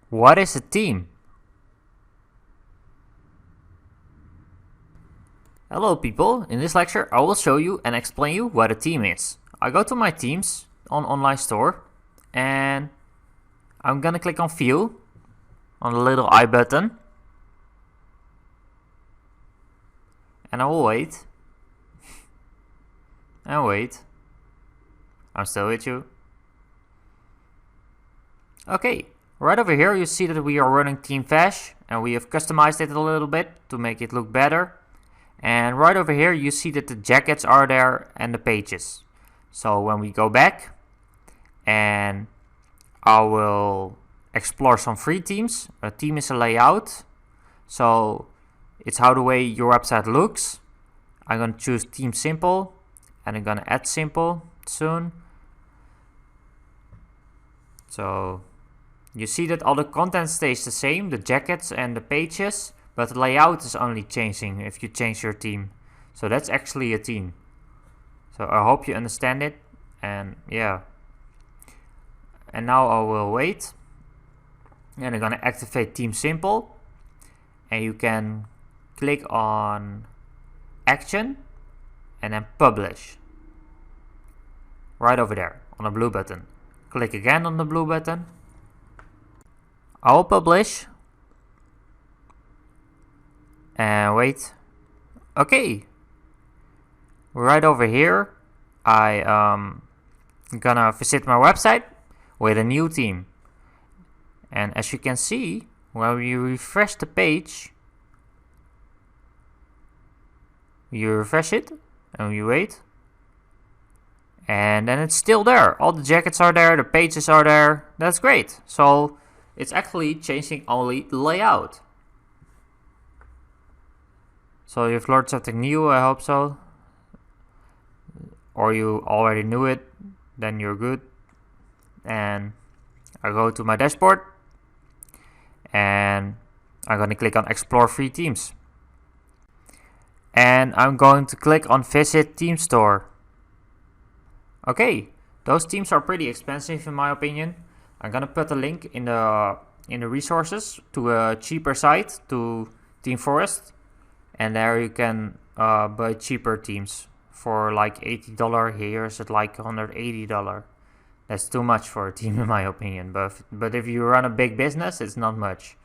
What is a team? Hello people, in this lecture I will show you and explain you what a team is. I go to my teams on online store and I'm gonna click on view on the little I button and I will wait and wait. I'm still with you. Okay, right over here you see that we are running Team Fash and we have customized it a little bit to make it look better. And right over here you see that the jackets are there and the pages. So when we go back and I will explore some free themes. A theme is a layout, so it's how the way your website looks. I'm going to choose theme simple and I'm going to add simple soon. So you see that all the content stays the same, the jackets and the pages, but the layout is only changing if you change your theme. So that's actually a theme. So I hope you understand it, and yeah. And now I will wait. And I'm gonna activate Theme Simple. And you can click on Action and then Publish. Right over there on the blue button. Click again on the blue button. I will publish. And wait. Okay. Right over here, I'm gonna visit my website with a new theme. And as you can see, when we refresh the page, you refresh it and you wait. And then it's still there. All the jackets are there, the pages are there. That's great. So it's actually changing only the layout. So you've learned something new, I hope so. Or you already knew it, then you're good. And I go to my dashboard and I'm going to click on Explore Free Themes. And I'm going to click on Visit Theme Store. Okay, those themes are pretty expensive in my opinion. I'm going to put a link in the resources to a cheaper site, to Team Forest. And there you can buy cheaper themes for like $80. Here is it like $180. That's too much for a team in my opinion. But if you run a big business, it's not much.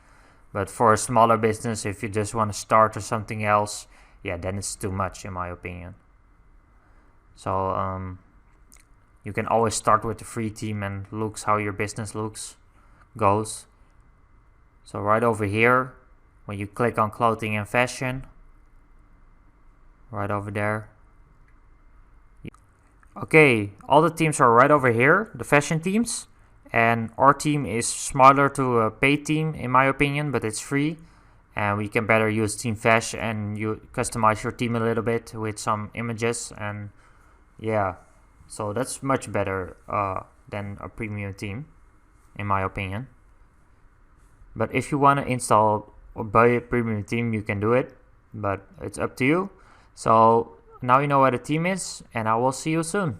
But for a smaller business, if you just want to start or something else, yeah, then it's too much in my opinion. So you can always start with the free theme and looks how your business goes. So right over here, when you click on clothing and fashion, right over there. Okay, all the themes are right over here, the fashion themes. And our theme is smaller to a paid theme in my opinion, but it's free. And we can better use Team Fash and you customize your theme a little bit with some images. And yeah, so that's much better than a premium theme in my opinion. But if you want to install or buy a premium theme, you can do it, but it's up to you. So now you know what a theme is, and I will see you soon.